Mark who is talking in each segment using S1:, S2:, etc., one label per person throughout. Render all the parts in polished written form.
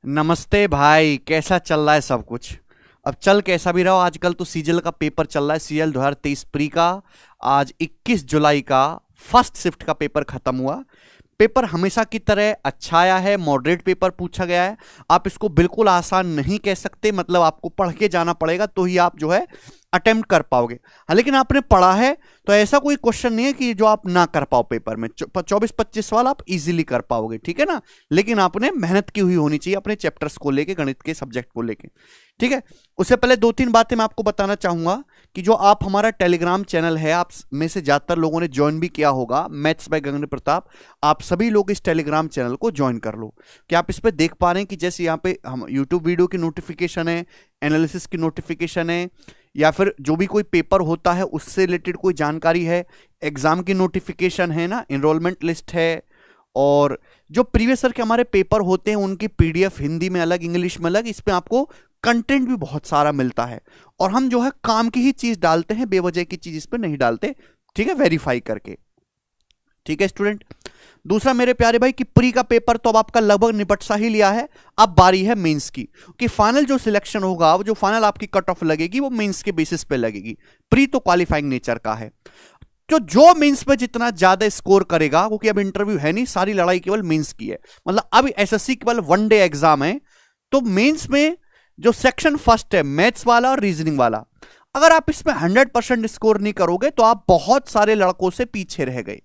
S1: नमस्ते भाई, कैसा चल रहा है सब कुछ। अब चल कैसा भी रहो, आजकल तो सीजीएल का पेपर चल रहा है, सीजीएल 2023 प्री का। आज 21 जुलाई का फर्स्ट शिफ्ट का पेपर खत्म हुआ। पेपर हमेशा की तरह अच्छा आया है, मॉडरेट पेपर पूछा गया है। आप इसको बिल्कुल आसान नहीं कह सकते, मतलब आपको पढ़ के जाना पड़ेगा तो ही आप जो है अटेम्प्ट कर पाओगे। हाँ, लेकिन आपने पढ़ा है तो ऐसा कोई क्वेश्चन नहीं है कि जो आप ना कर पाओ। पेपर में 24-25 सवाल आप इजीली कर पाओगे, ठीक है ना। लेकिन आपने मेहनत की हुई होनी चाहिए अपने चैप्टर्स को लेके, गणित के सब्जेक्ट को लेके, ठीक है। उससे पहले दो तीन बातें मैं आपको बताना चाहूंगा कि जो आप हमारा टेलीग्राम चैनल है, आप में से ज्यादातर लोगों ने ज्वाइन भी किया होगा, मैथ्स बाय गगन प्रताप। आप सभी लोग इस टेलीग्राम चैनल को ज्वाइन कर लो कि आप इस पे देख पा रहे हैं कि जैसे यहाँ पे हम यूट्यूब वीडियो की नोटिफिकेशन है, एनालिसिस की नोटिफिकेशन है, या फिर जो भी कोई पेपर होता है उससे रिलेटेड कोई जानकारी है, एग्जाम की नोटिफिकेशन है ना, एनरोलमेंट लिस्ट है, और जो प्रीवियस ईयर के हमारे पेपर होते हैं उनकी पीडीएफ हिंदी में अलग, इंग्लिश में अलग, इसमें आपको कंटेंट भी बहुत सारा मिलता है। और हम जो है काम की ही चीज डालते हैं, बेवजह की चीज इस पर नहीं डालते, ठीक है, वेरीफाई करके। ठीक है स्टूडेंट। दूसरा मेरे प्यारे भाई कि प्री का पेपर तो अब आपका लगभग निपट सा ही लिया है। अब बारी है मेंस की, कि फाइनल जो सिलेक्शन होगा, जो फाइनल आपकी कट ऑफ लगेगी वो मेंस के बेसिस पे लगेगी। प्री तो क्वालिफाइंग नेचर का है, तो जो मेंस पे जितना ज्यादा स्कोर करेगा, क्योंकि अब इंटरव्यू है नहीं, सारी लड़ाई केवल मेंस की है। मतलब अब एसएससी केवल वन डे एग्जाम है, तो मेंस में जो सेक्शन फर्स्ट है मैथ्स वाला और रीजनिंग वाला, अगर आप इसमें 100% स्कोर नहीं करोगे तो आप बहुत सारे लड़कों से पीछे रह गए।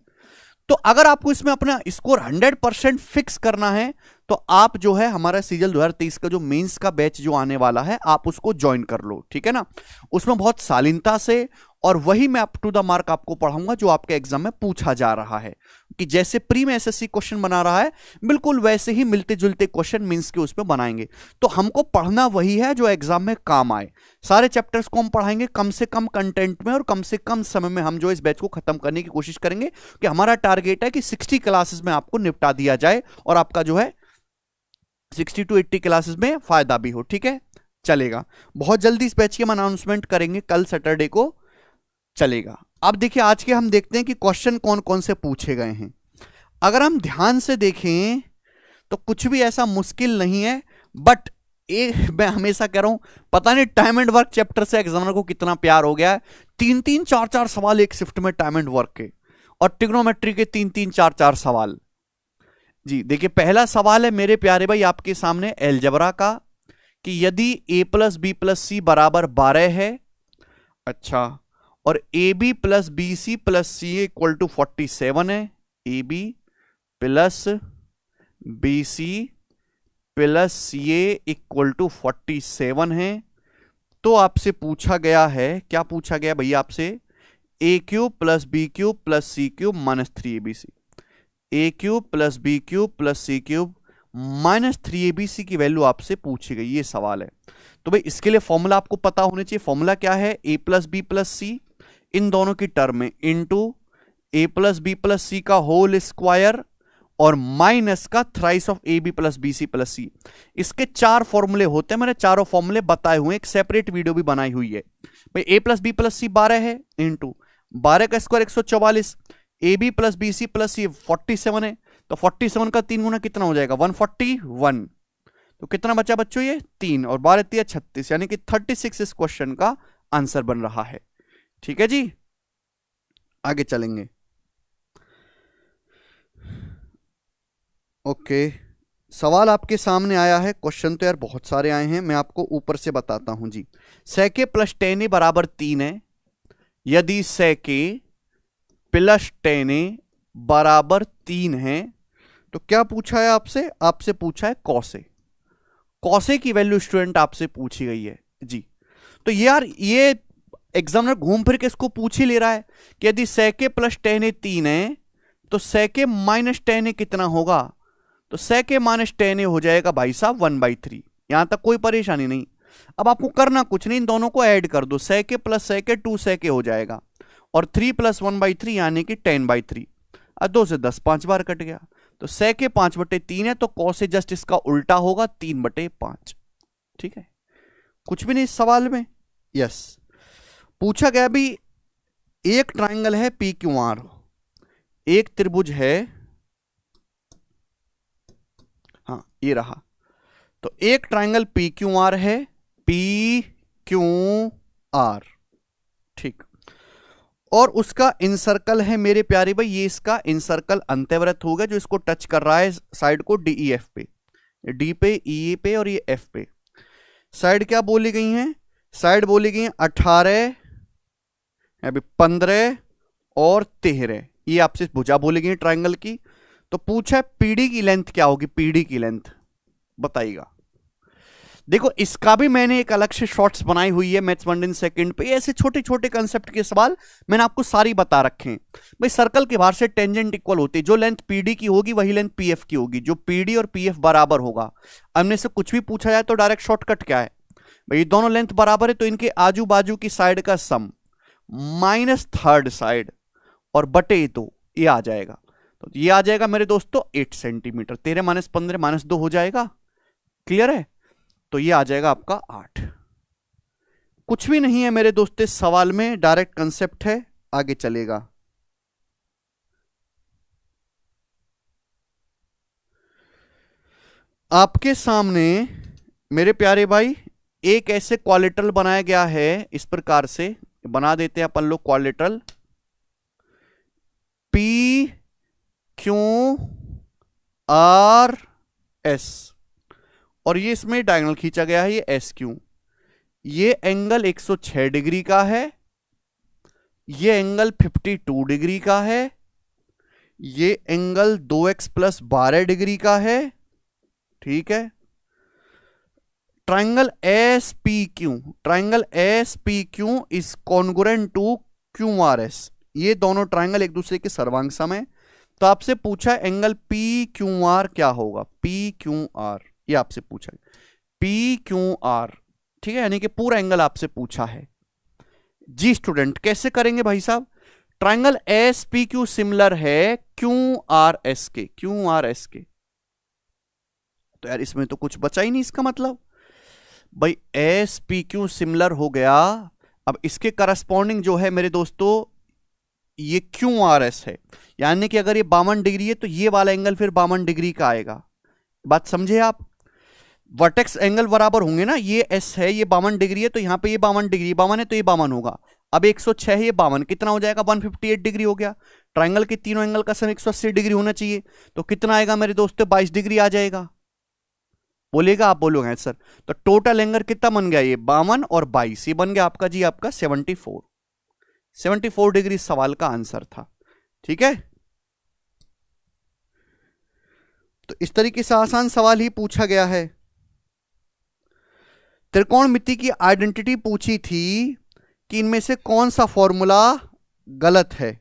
S1: तो अगर आपको इसमें अपना स्कोर 100% फिक्स करना है तो आप जो है हमारा सीजीएल 2023 का जो मेंस का बैच जो आने वाला है, आप उसको ज्वाइन कर लो, ठीक है ना। उसमें बहुत शालीनता से और वही मैं अप टू द मार्क आपको पढ़ाऊंगा जो आपके एग्जाम में पूछा जा रहा है, कि जैसे प्री में एसएससी क्वेश्चन बना रहा है बिल्कुल वैसे ही मिलते जुलते क्वेश्चन मेंस के उसमें बनाएंगे। तो हमको पढ़ना वही है जो एग्जाम में काम आए। सारे चैप्टर्स को हम पढ़ाएंगे कम से कम कंटेंट में और कम से कम समय में। हम जो इस बैच को खत्म करने की कोशिश करेंगे, कि हमारा टारगेट है कि 60 क्लासेस में आपको निपटा दिया जाए और आपका जो है 60 to 80 क्लासेस में फायदा भी हो, ठीक है, चलेगा। बहुत जल्दी इस बैच की हम अनाउंसमेंट करेंगे, कल सैटरडे को चलेगा। अब देखिए आज के हम देखते हैं कि क्वेश्चन कौन कौन से पूछे गए हैं। अगर हम ध्यान से देखें तो कुछ भी ऐसा मुश्किल नहीं है, बट मैं हमेशा कह रहा हूं, पता नहीं टाइम एंड वर्क चैप्टर से एग्जामिनर को कितना प्यार हो गया है। 3-3, 4-4 सवाल एक शिफ्ट में टाइम एंड वर्क के, और ट्रिग्नोमेट्री के 3-3, 4-4 सवाल। जी देखिए, पहला सवाल है मेरे प्यारे भाई आपके सामने एलजबरा का, कि यदि a plus B plus C बराबर 12 है, अच्छा, और A B plus B C plus C equal to 47 है, A B plus B C plus C equal to 47 है, तो आपसे पूछा गया है, क्या पूछा गया भैया आपसे, A cube plus B cube plus C cube minus 3abc, A cube plus B cube plus C cube minus 3abc की वैल्यू आपसे पूछी गई, ये सवाल है। तो भाई इसके लिए फॉर्मूला आपको पता होना चाहिए। फॉर्मूला क्या है, A plus B plus C इन दोनों की टर्म में into A plus B plus C का होल स्क्वायर और माइनस का thrice of A B plus B C plus C. इसके 4 फॉर्मूले होते हैं, मैंने चारों फॉर्मूले बताए हुए हैं, एक सेपरेट वीडियो भी बनाई हुई है। भाई A plus B plus C 12 है, इंटू 12 का square 144, A B plus B C plus C 47 है, तो 47 का 3 गुना कितना हो जाएगा, 141। तो कितना बचा बच्चों, ये 3 और 12 3 36, यानी कि 36 इस क्वेश्चन का आंसर बन रहा है। ठीक है जी, आगे चलेंगे। ओके, सवाल आपके सामने आया है, क्वेश्चन तो यार बहुत सारे आए हैं, मैं आपको ऊपर से बताता हूं जी। सेके प्लस टेन बराबर 3 है, यदि सेके प्लस टेन बराबर 3 है तो क्या पूछा है आपसे, आपसे पूछा है कौसे। कौसे की वैल्यू स्टूडेंट आपसे पूछी गई है जी। तो यार ये एग्जामिनर घूम फिर के इसको पूछ ही ले रहा है कि यदि सेके प्लस टेन 3 है तो सेके माइनस टेन कितना होगा, तो सेके माइनस टेन हो जाएगा भाई साहब 1/3। यहां तक कोई परेशानी नहीं। अब आपको करना कुछ नहीं, इन दोनों को ऐड कर दो, सेके प्लस सेके 2 सेके हो जाएगा, और 3 प्लस 1/3 यानी कि 10/3। अब 2 से 10 5 बार कट गया, तो सेके 5/3 है, तो कॉस से जस्ट इसका उल्टा होगा 3/5। ठीक है, कुछ भी नहीं इस सवाल में। यस, पूछा गया भी, एक ट्राइंगल है पी क्यू आर, एक त्रिभुज है, हाँ ये रहा, तो एक ट्राइंगल पी क्यू आर है, पी क्यू आर, ठीक, और उसका इनसर्कल है मेरे प्यारे भाई, ये इसका इनसर्कल अंत्यव्रत होगा जो इसको टच कर रहा है साइड को डी ई एफ पे, डी पे, ई पे और ये एफ पे। साइड क्या बोली गई हैं? साइड बोली गई हैं 18, अभी 15 और 13, ये आपसे भुजा बोली गई ट्राइंगल की। तो पूछा है पीडी की लेंथ क्या होगी, पीडी की लेंथ बताइएगा। देखो इसका भी मैंने एक अलग से शॉर्ट्स बनाई हुई है मैथ्स 1 इन सेकंड पे, ऐसे छोटे छोटे कंसेप्ट के सवाल मैंने आपको सारी बता रखे हैं भाई। सर्कल के बाहर से टेंजेंट इक्वल होती है, जो लेंथ पीडी की होगी वही लेंथ पीएफ की होगी, जो पीडी और पीएफ बराबर होगा। हमने से कुछ भी पूछा जाए तो डायरेक्ट शॉर्टकट क्या है भाई, दोनों लेंथ बराबर है तो इनके आजू बाजू की साइड का सम माइनस थर्ड साइड और बटे 2, ये आ जाएगा। तो ये आ जाएगा मेरे दोस्तों 8 सेंटीमीटर, 13 माइनस 15 माइनस 2 हो जाएगा, क्लियर है। तो ये आ जाएगा आपका 8। कुछ भी नहीं है मेरे दोस्तों सवाल में, डायरेक्ट कंसेप्ट है, आगे चलेगा। आपके सामने मेरे प्यारे भाई एक ऐसे क्वालिटरल बनाया गया है, इस प्रकार से बना देते हैं अपन लोग क्वालिटरल, पी क्यू आर एस, और ये इसमें डायगोनल खींचा गया है, ये एस क्यू। ये एंगल 106 डिग्री का है, ये एंगल 52 डिग्री का है, ये एंगल 2x प्लस 12 डिग्री का है, ठीक है। Triangle S P Q, triangle S P Q is congruent to Q R S, ये दोनों ट्राइंगल एक दूसरे के सर्वांग सम है। तो आपसे पूछा एंगल पी क्यू आर क्या होगा, पी क्यू आर, ये आपसे पूछा है पी क्यू आर, ठीक है, यानी कि पूरा एंगल आपसे पूछा है। जी स्टूडेंट कैसे करेंगे भाई साहब, triangle S P Q similar है क्यू आर एस के, क्यू आर एस के। तो यार इसमें तो कुछ बचा ही नहीं, इसका मतलब भाई एस पी क्यू सिमिलर हो गया। अब इसके करस्पॉन्डिंग जो है मेरे दोस्तों ये क्यू आर एस है, यानी कि अगर ये 52 डिग्री है तो ये वाला एंगल फिर 52 डिग्री का आएगा। बात समझे आप, वर्टेक्स एंगल बराबर होंगे ना, ये एस है, ये 52 डिग्री है, तो यहां पे ये 52 डिग्री, 52 है तो ये 52 होगा। अब 106 है, ये 52 कितना हो जाएगा, 158 डिग्री हो गया। ट्राइंगल के तीनों एंगल का सम 180 डिग्री होना चाहिए, तो कितना आएगा मेरे दोस्तों, 22 डिग्री आ जाएगा। बोलेगा आप बोलोगे सर, तो टोटल एंगल कितना बन गया, ये 52 और 22, ये बन गया आपका जी आपका 74 डिग्री सवाल का आंसर था, ठीक है। तो इस तरीके से आसान सवाल ही पूछा गया है। त्रिकोणमिति की आइडेंटिटी पूछी थी कि इनमें से कौन सा फॉर्मूला गलत है,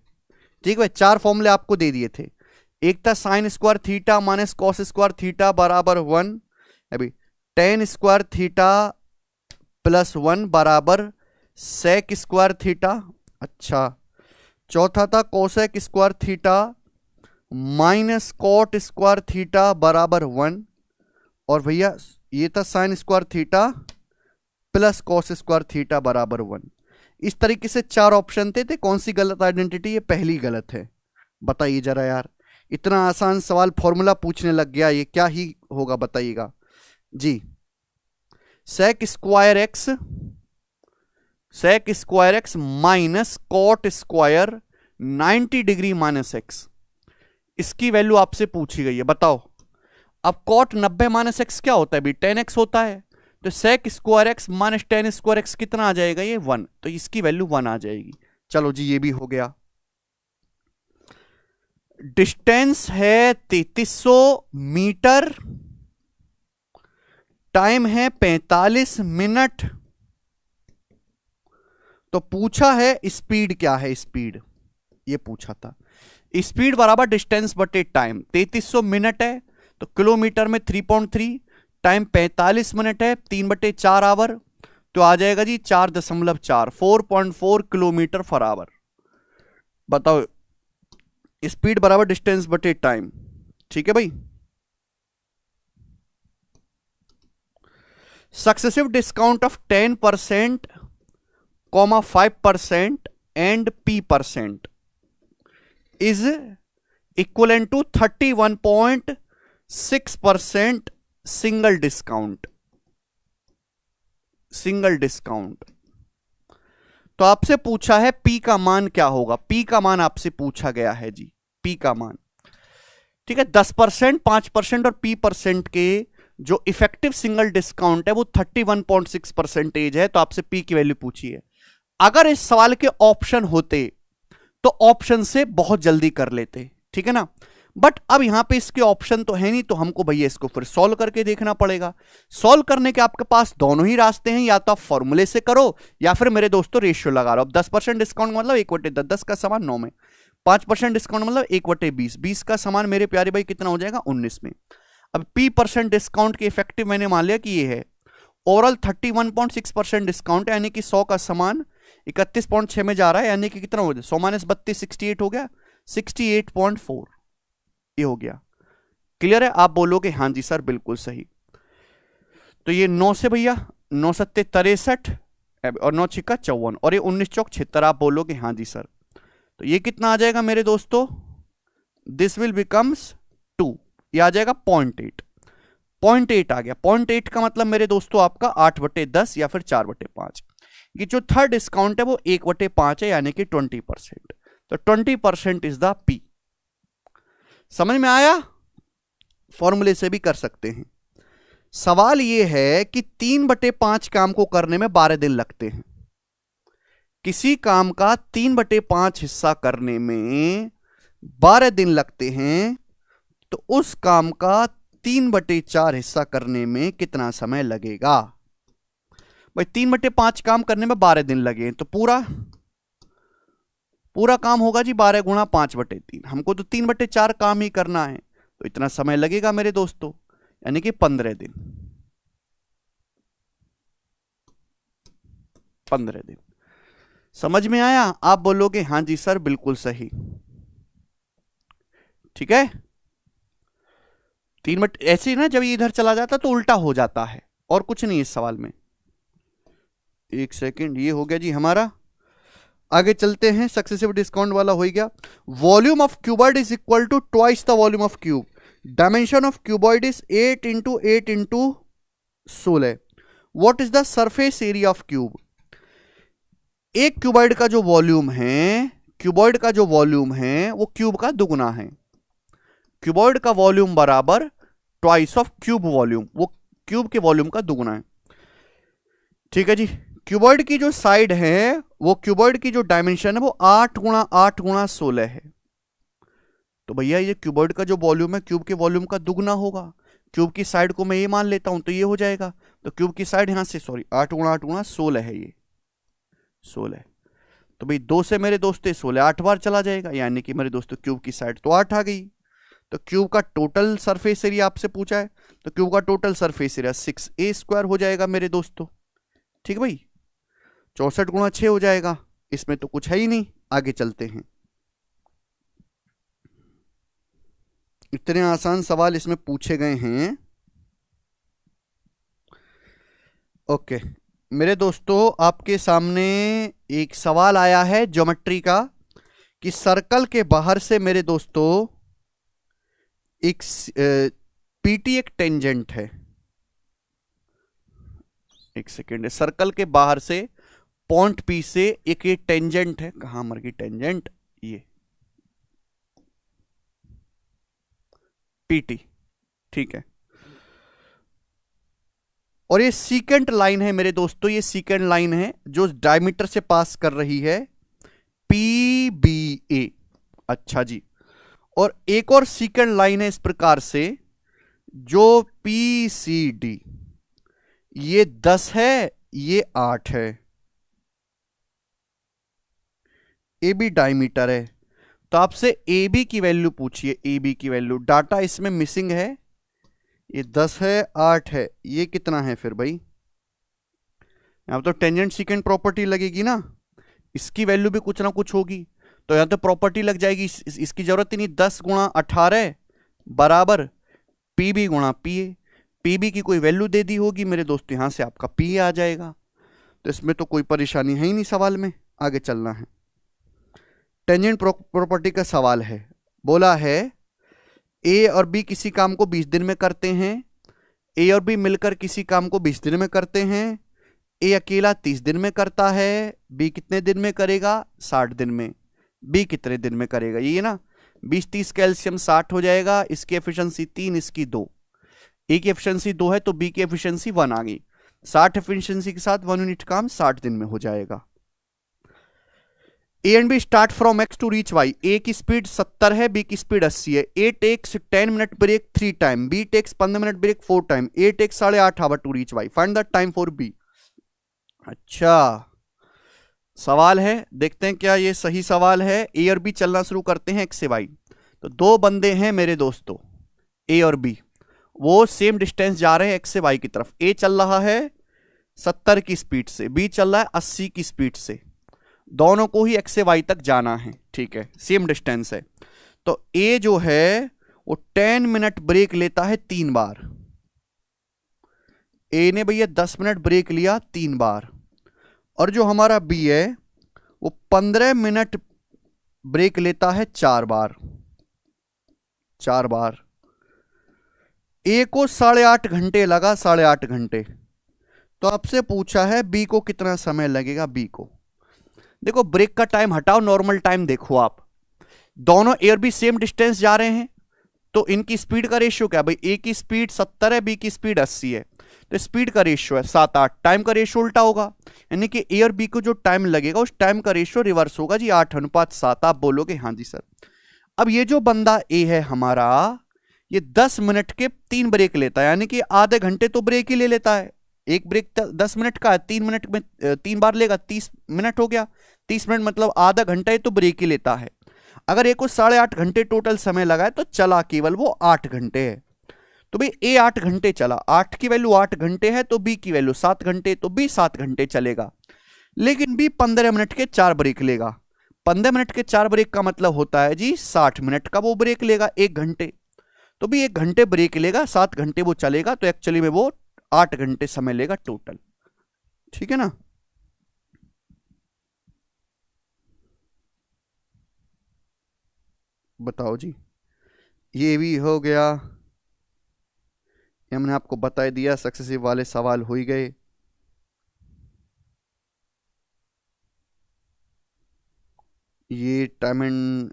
S1: ठीक है। 4 फॉर्मूले आपको दे दिए थे, एक था sine square theta minus cos square theta बराबर 1, अभी टेन स्क्वायर थीटा प्लस 1 बराबर सेक स्क्वायर थीटा, अच्छा। चौथा था cosec square theta minus cot square theta बराबर 1, और भैया ये था sine square theta plus cos square theta बराबर 1। इस तरीके से 4 ऑप्शन थे, कौन सी गलत आइडेंटिटी, ये पहली गलत है। बताइए जरा यार, इतना आसान सवाल फॉर्मूला पूछने लग गया, ये क्या ही होगा बताइएगा जी। Sec square X minus cot square 90 degree minus X, इसकी वैल्यू आपसे पूछी गई है, बताओ। अब कॉट 90 माइनस एक्स क्या होता है भी, 10x होता है, तो sec square X minus ten square X कितना आ जाएगा, ये 1, तो इसकी वैल्यू 1 आ जाएगी। चलो जी ये भी हो गया। डिस्टेंस है 3300 मीटर, टाइम है 45 मिनट, तो पूछा है स्पीड क्या है, स्पीड ये पूछा था। स्पीड बराबर डिस्टेंस बटे टाइम, 3300 मिनट है तो किलोमीटर में 3.3, टाइम 45 मिनट है 3/4 आवर, तो आ जाएगा जी 4.4, 4.4 किलोमीटर पर आवर। बताओ स्पीड बराबर डिस्टेंस बटे टाइम, ठीक है भाई। Successive discount of 10%, 5% and P% is equivalent to 31.6% single discount, single discount. तो आपसे पूछा है पी का मान क्या होगा, पी का मान आपसे पूछा गया है जी, पी का मान। ठीक है, 10%, 5% और पी परसेंट के जो इफेक्टिव सिंगल डिस्काउंट है वो 31.6% है। तो आपसे पी की वैल्यू पूछी है। अगर इस सवाल के ऑप्शन होते तो ऑप्शन से बहुत जल्दी कर लेते, ठीक है ना। बट अब यहां पे इसके ऑप्शन तो है नहीं, तो हमको भैया इसको फिर सॉल्व करके देखना पड़ेगा। सॉल्व करने के आपके पास दोनों ही रास्ते हैं, या तो आप फॉर्मूले से करो या फिर मेरे दोस्तों रेशियो लगा लो। अब 10% डिस्काउंट मतलब 1/10, 10 का समान 9 में, 5% डिस्काउंट मतलब 1/20, 20 का समान मेरे प्यारे भाई कितना हो जाएगा, 19 में। अब पी परसेंट डिस्काउंट की इफेक्टिव मैंने मान लिया कि ये है, ओवरऑल 31.6% डिस्काउंट है, यानी कि 100 का समान 31.6 में जा रहा है, यानी कि कितना हो जाए 100 - 32, 68 हो गया, 68.4 ये हो गया। क्लियर है? आप बोलोगे हाँ जी सर बिल्कुल सही। तो ये 9 से भैया 9 सत्ते 63 और 9 छिक्का 54 और ये 19 चौक 76, आप बोलोगे हाँ जी सर। तो ये कितना आ जाएगा मेरे दोस्तों, दिस विल बिकम्स 2, ये आ जाएगा 0.8, 0.8 आ गया। 0.8 का मतलब मेरे दोस्तों आपका 8/10 या फिर 4/5। ये जो थर्ड डिस्काउंट है वो 1/5 है, यानी कि 20%। तो 20% इज द पी। समझ में आया? फॉर्मूले से भी कर सकते हैं। सवाल ये है कि 3/5 काम को करने में 12 दिन लगते हैं। किसी काम का 3/5 हिस्सा करने में 12 दिन लगते हैं, तो उस काम का 3/4 हिस्सा करने में कितना समय लगेगा? भाई 3/5 काम करने में 12 दिन लगे, तो पूरा काम होगा जी 12 × 5/3। हमको तो 3/4 काम ही करना है, तो इतना समय लगेगा मेरे दोस्तों, यानी कि 15 दिन। 15 दिन। समझ में आया? आप बोलोगे हाँ जी सर बिल्कुल सही। ठीक है, ऐसे ही ना, जब ये इधर चला जाता तो उल्टा हो जाता है, और कुछ नहीं इस सवाल में। एक सेकेंड, ये हो गया जी हमारा। आगे चलते हैं, सक्सेसिव डिस्काउंट वाला हो गया। Volume of cuboid is equal to twice the volume of cube. Dimension of cuboid is 8 × 8 × 16। What is the surface area of cube? एक क्यूबॉइड का जो वॉल्यूम है, क्यूबॉइड का जो वॉल्यूम है वो क्यूब का दुगुना है। क्यूबॉइड का वॉल्यूम बराबर ट्वाइस ऑफ क्यूब वॉल्यूम, वो क्यूब के वॉल्यूम का दुगुना है। ठीक है जी। क्यूबॉइड की जो साइड है, वो क्यूबॉइड की जो डायमेंशन है वो 8 × 8 × 16 है। तो भैया ये क्यूबॉइड का जो वॉल्यूम है क्यूब के वॉल्यूम का दुगना होगा। क्यूब की साइड को मैं ये मान लेता हूं, तो ये हो जाएगा। तो क्यूब की साइड यहां से 8 × 8 × 16 है, ये 16। तो भाई 2 से मेरे दोस्तों 16 8 बार चला जाएगा, यानी कि मेरे दोस्तों क्यूब की साइड तो 8 आ गई। तो क्यूब का टोटल सरफेस एरिया आपसे पूछा है, तो क्यूब का टोटल सरफेस एरिया 6a² हो जाएगा मेरे दोस्तों। ठीक भाई, 64 × 6 हो जाएगा। इसमें तो कुछ है ही नहीं। आगे चलते हैं। इतने आसान सवाल इसमें पूछे गए हैं। ओके मेरे दोस्तों, आपके सामने एक सवाल आया है ज्योमेट्री का, कि सर्कल के बाहर से मेरे दोस्तों एक पीटी एक टेंजेंट है। एक सेकेंड, सर्कल के बाहर से पॉइंट पी से एक ये टेंजेंट है। कहां मर गई टेंजेंट? ये पीटी, ठीक है। और ये सीकेंट लाइन है मेरे दोस्तों, ये सीकेंट लाइन है जो डायमीटर से पास कर रही है PBA। अच्छा जी। और एक और सीकेंट लाइन है इस प्रकार से जो PCD, ये 10 है, ये 8 है। AB डायमीटर है, तो आपसे AB की वैल्यू पूछिए। AB की वैल्यू, डाटा इसमें मिसिंग है। ये 10 है, 8 है, ये कितना है फिर भाई? यहां तो टेंजेंट सीकेंट प्रॉपर्टी लगेगी ना, इसकी वैल्यू भी कुछ ना कुछ होगी, तो यहां तो प्रॉपर्टी लग जाएगी। इसकी जरूरत ही नहीं। 10 × 18 बराबर PB × PA। PB की कोई वैल्यू दे दी होगी मेरे दोस्तों, यहां से आपका PA आ जाएगा। तो इसमें तो कोई परेशानी है ही नहीं सवाल में। आगे चलना है। टेंजेंट प्रॉपर्टी का सवाल है। बोला है A और B किसी काम को 20 दिन में करते हैं। ए और बी मिलकर किसी काम को 20 दिन में करते हैं, ए अकेला 30 दिन में करता है, बी कितने दिन में करेगा 60 दिन में, बी कितने दिन में करेगा, ये ना 20-30 कैल्शियम 60 हो जाएगा, इसकी एफिशिएंसी 3, इसकी 2, ए की एफिशिएंसी 2 है तो बी की एफिशिएंसी 1 आ गई, 60 एफिशिएंसी के साथ 1 यूनिट काम 60 दिन में हो जाएगा। A and B start from X to reach Y, A की स्पीड 70 है, बी की स्पीड 80 है, A takes 10 minute break 3 time, B takes 15 minute break 4 time, A takes 8.5 hour to reach Y, find the time for B. अच्छा सवाल है, देखते हैं क्या ये सही सवाल है। ए और बी चलना शुरू करते हैं एक्स से वाई, तो दो बंदे हैं मेरे दोस्तों ए और बी, वो सेम डिस्टेंस जा रहे हैं एक्स से वाई की तरफ। ए चल रहा है 70 की स्पीड से, बी चल रहा है 80 की स्पीड से, दोनों को ही एक्स से वाई तक जाना है, ठीक है, सेम डिस्टेंस है। तो ए जो है वो 10 मिनट ब्रेक लेता है 3 बार, ए ने भैया 10 मिनट ब्रेक लिया 3 बार, और जो हमारा बी है वो 15 मिनट ब्रेक लेता है 4 बार, 4 बार। ए को 8.5 घंटे लगा, 8.5 घंटे, तो आपसे पूछा है बी को कितना समय लगेगा। बी को देखो ब्रेक का टाइम हटाओ, नॉर्मल टाइम देखो आप, दोनों ए और बी सेम डिस्टेंस जा रहे हैं, तो इनकी स्पीड का रेशियो क्या है भाई, ए की स्पीड 70 है, बी की स्पीड 80 है, तो स्पीड का रेशियो है 7-8, टाइम का रेशियो उल्टा होगा, यानी कि ए और बी को जो टाइम लगेगा उस टाइम का रेशियो रिवर्स होगा जी, 8:7। आप बोलोगे हाँ जी सर। अब ये जो बंदा ए है हमारा, ये 10 मिनट के 3 ब्रेक लेता है, यानी कि आधे घंटे तो ब्रेक ही ले लेता है, एक ब्रेक 10 मिनट का है, 3 मिनट में 3 बार लेगा, 30 मिनट हो गया, 30 मिनट मतलब आधा घंटा ही तो ब्रेक ही लेता है। अगर ए को 8.5 घंटे टोटल समय लगा है तो चला केवल वो 8 घंटे है, तो भाई ए 8 घंटे चला, 8 की वैल्यू 8 घंटे है, तो बी की वैल्यू 7 घंटे, तो बी 7 घंटे चलेगा। लेकिन बी 15 मिनट के 4 ब्रेक लेगा, 15 मिनट के 4 ब्रेक का मतलब होता है जी 60 मिनट का वो ब्रेक लेगा 1 घंटे, तो भी 1 घंटे ब्रेक लेगा, 7 घंटे वो चलेगा, तो एक्चुअली में वो 8 घंटे समय लेगा टोटल, ठीक है ना। बताओ जी, ये भी हो गया, ये हमने आपको बता दिया, सक्सेसिव वाले सवाल हो ही गए। ये time and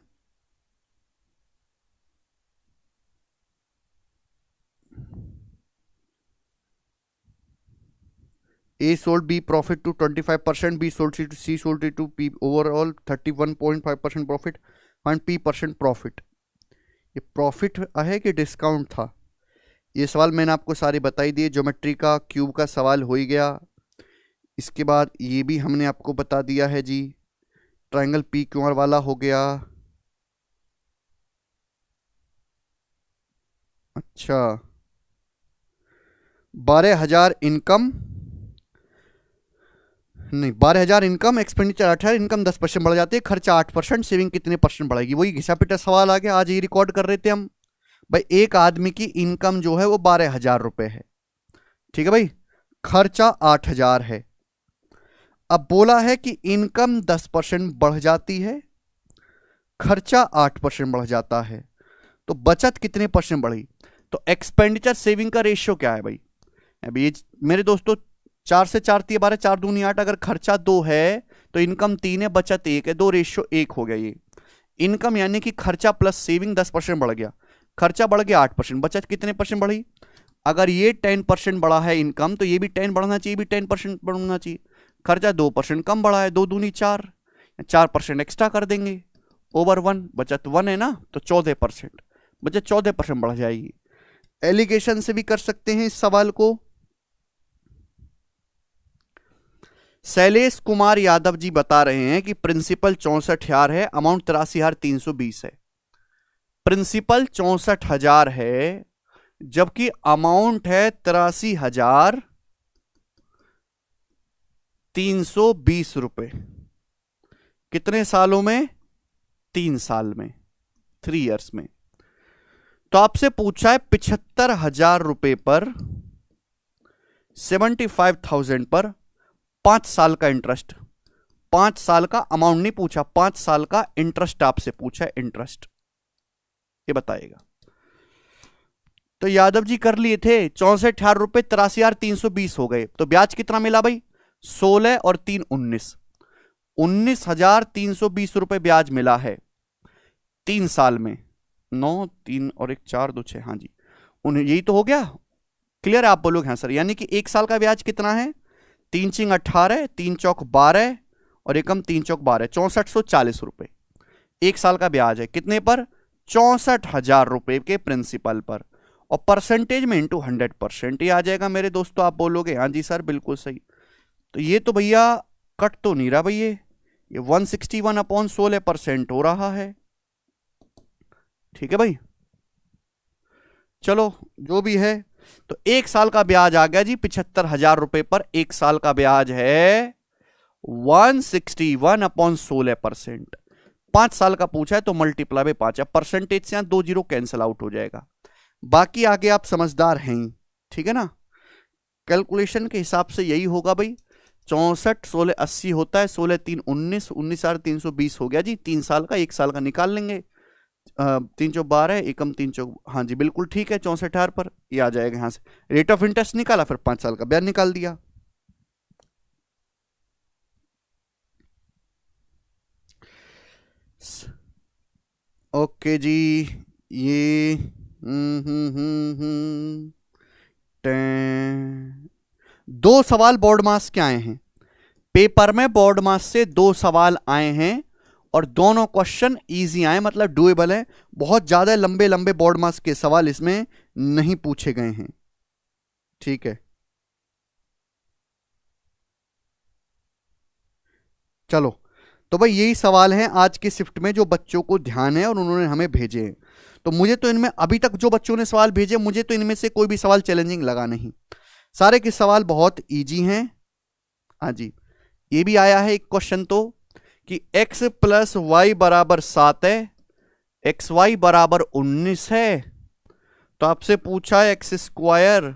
S1: A sold B profit to 25%, B sold C sold it to P overall 31.5% profit, find P% profit। ये प्रॉफिट है कि डिस्काउंट था, ये सवाल मैंने आपको सारे बताई दिए, ज्योमेट्री का क्यूब का सवाल हो ही गया। इसके बाद ये भी हमने आपको बता दिया है जी, ट्रायंगल पी क्यू आर वाला हो गया। अच्छा 12,000 इनकम, नहीं 12,000 इनकम, एक्सपेंडिचर 18, इनकम 10% बढ़ जाती है, खर्चा 8%, सेविंग कितने परसेंट बढ़ेगी, वही घिसा पिटा सवाल आ गया। आज ये रिकॉर्ड कर रहे थे हम भाई, एक आदमी की इनकम जो है वो 12,000 रुपए है, ठीक है भाई, खर्चा 8,000 है। अब बोला है कि इनकम 10% बढ़ जाती है, खर्चा 8% बढ़ जाता है, तो बचत कितने परसेंट बढ़ी। तो एक्सपेंडिचर सेविंग का रेशियो क्या है भाई, अभी मेरे दोस्तों 4 से 4 × 12, 4 दूनी 8, अगर खर्चा 2 है तो इनकम 3 है, बचत 1 है, 2 रेशियो 1 हो गया। ये इनकम यानी कि खर्चा प्लस सेविंग 10% बढ़ गया, खर्चा बढ़ गया 8%, बचत कितने परसेंट बढ़ी। अगर ये 10% बढ़ा है इनकम, तो ये भी 10 बढ़ना चाहिए, भी 10% बढ़ना चाहिए। खर्चा 2% कम बढ़ा है, 2 दूनी 4, 4% एक्स्ट्रा कर देंगे ओवर 1, बचत 1 है ना, तो 14%, बचत 14% बढ़ जाएगी। एलिगेशन से भी कर सकते हैं इस सवाल को। शैलेश कुमार यादव जी बता रहे हैं कि प्रिंसिपल 64,000 है, अमाउंट 83,320 है। प्रिंसिपल 64,000 है जबकि अमाउंट है 83,320 रुपए। कितने सालों में, 3 साल में, 3 इयर्स में। तो आपसे पूछा है 75,000 रुपए पर, 75,000 पर 5 साल का इंटरेस्ट, 5 साल का अमाउंट नहीं पूछा, 5 साल का इंटरेस्ट आपसे पूछा है, इंटरेस्ट ये बताएगा। तो यादव जी कर लिए थे 64,000 रुपए 83,320 हो गए। तो ब्याज कितना मिला भाई? 16 और 3 19, 19,320 ब्याज मिला है 3 साल में। 9 3 और 1 4 2 6, हाँ जी यही तो हो गया। क्लियर है? आप बोलोगे हाँ सर। यानी कि 1 साल का ब्याज कितना है? 3 चिंग 18, 3 चौक 12 और एकम 3 चौक 12, 6440 रुपए 1 साल का ब्याज है। कितने पर? 64,000 रुपए के प्रिंसिपल पर। और परसेंटेज में इंटू 100% ही आ जाएगा मेरे दोस्तों। आप बोलोगे हाँ जी सर बिल्कुल सही। तो ये तो भैया कट तो नहीं रहा भैया, ये 161/16% हो रहा है। ठीक है भाई, चलो जो भी है। तो 1 साल का ब्याज आ गया जी 75,000 रुपए पर। 1 साल का ब्याज है 161/16%। 5 साल का पूछा है तो मल्टीप्लाई बाय 5 है। परसेंटेज से यहां 2 जीरो कैंसिल आउट हो जाएगा। बाकी आगे आप समझदार हैं ही, ठीक है ना। कैलकुलेशन के हिसाब से यही होगा भाई। 64 16 80 होता है, 16 3 19, 19,320 हो गया जी 3 साल का। 1 साल का निकाल लेंगे। 3 चौक 12, एकम 3 चौक, हाँ जी बिल्कुल ठीक है 64,000 पर ये आ जाएगा। यहां से रेट ऑफ इंटरेस्ट निकाला, फिर 5 साल का ब्याज निकाल दिया। ओके जी, ये दो सवाल बोर्ड मास के आए हैं पेपर में। बोर्ड मास से 2 सवाल आए हैं और दोनों क्वेश्चन इजी आए, मतलब डुएबल है। बहुत ज्यादा लंबे लंबे बोर्ड मास के सवाल इसमें नहीं पूछे गए हैं। ठीक है, चलो तो भाई यही सवाल हैं आज की शिफ्ट में जो बच्चों को ध्यान है और उन्होंने हमें भेजे हैं। तो मुझे तो इनमें अभी तक जो बच्चों ने सवाल भेजे, मुझे तो इनमें से कोई भी सवाल चैलेंजिंग लगा नहीं। सारे के सवाल बहुत इजी हैं। हाँ जी, ये भी आया है एक क्वेश्चन तो कि x + y = 7 है, xy = 19 है। तो आपसे पूछा है x²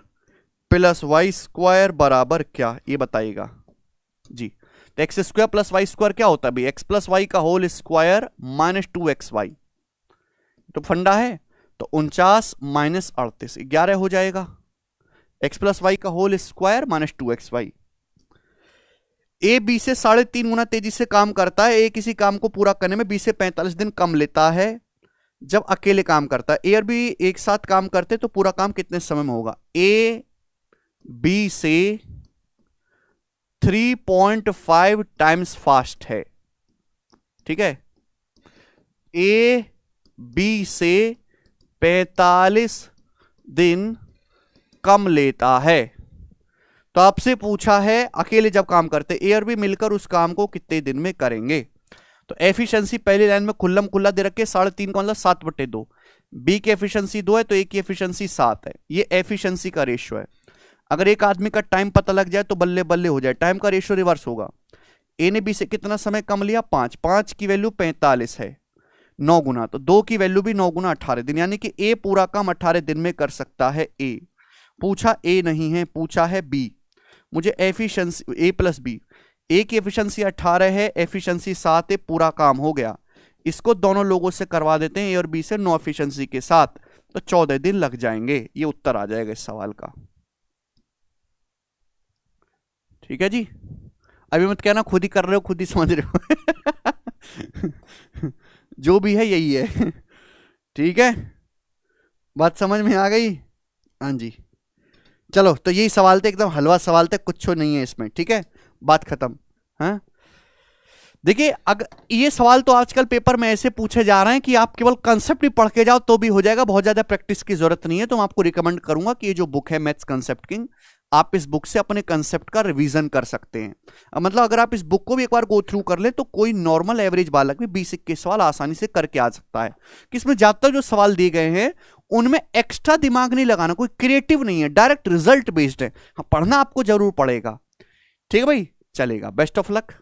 S1: + y² बराबर क्या, ये बताइएगा जी। तो x² + y² क्या होता है भाई? x + y का होल स्क्वायर -2xy। तो फंडा है, तो 49 - 38 11 हो जाएगा। x + y का whole square -2xy। A B से 3.5 गुना तेजी से काम करता है। ए किसी काम को पूरा करने में 20 से 45 दिन कम लेता है जब अकेले काम करता है। ए और बी एक साथ काम करते तो पूरा काम कितने समय में होगा? ए बी से 3.5 टाइम्स फास्ट है। ठीक है, ए बी से 45 दिन कम लेता है। तो आपसे पूछा है अकेले जब काम करते ए और बी मिलकर उस काम को कितने दिन में करेंगे। तो एफिशिएंसी पहली लाइन में खुल्लम खुल्ला दे रखे 3.5 का मतलब 7/2। बी की एफिशिएंसी 2 है तो ए की एफिशिएंसी 7 है। ये एफिशिएंसी का रेशियो है। अगर एक आदमी का टाइम पता लग जाए तो बल्ले बल्ले हो जाए, टाइम का रेशियो रिवर्स होगा। ए ने बी से कितना समय कम लिया? 5। 5 की वैल्यू 45 है, 9 गुना, तो 2 की वैल्यू भी 9 गुना 18 दिन, यानी कि ए पूरा काम 18 दिन में कर सकता है। ए पूछा ए नहीं है, पूछा है बी। मुझे एफिशिएंसी ए प्लस बी, ए की एफिशिएंसी 18 है, एफिशिएंसी 7 है, पूरा काम हो गया। इसको दोनों लोगों से करवा देते हैं ए और बी से नो एफिशिएंसी के साथ, तो 14 दिन लग जाएंगे। ये उत्तर आ जाएगा इस सवाल का। ठीक है जी, अभी मत कहना खुद ही कर रहे हो खुद ही समझ रहे हो जो भी है यही है। ठीक है, बात समझ में आ गई? हाँ जी, चलो तो यही सवाल थे, एकदम हलवा सवाल थे, कुछ नहीं है इसमें। ठीक है, बात खत्म। हाँ देखिए, अगर ये सवाल तो आजकल पेपर में ऐसे पूछे जा रहे हैं कि आप केवल कंसेप्ट भी पढ़ के जाओ तो भी हो जाएगा, बहुत ज्यादा प्रैक्टिस की जरूरत नहीं है। तो मैं आपको रिकमेंड करूंगा कि ये जो बुक है मैथ्स कंसेप्ट किंग, आप इस बुक से अपने कंसेप्ट का रिवीजन कर सकते हैं। मतलब अगर आप इस बुक को भी एक बार गो थ्रू कर ले तो कोई नॉर्मल एवरेज बालक भी 20-21 सवाल आसानी से करके आ सकता है। कि इसमें ज्यादातर जो सवाल दिए गए हैं उनमें एक्स्ट्रा दिमाग नहीं लगाना, कोई क्रिएटिव नहीं है, डायरेक्ट रिजल्ट बेस्ड है। हाँ, पढ़ना आपको जरूर पड़ेगा। ठीक है भाई, चलेगा, बेस्ट ऑफ लक।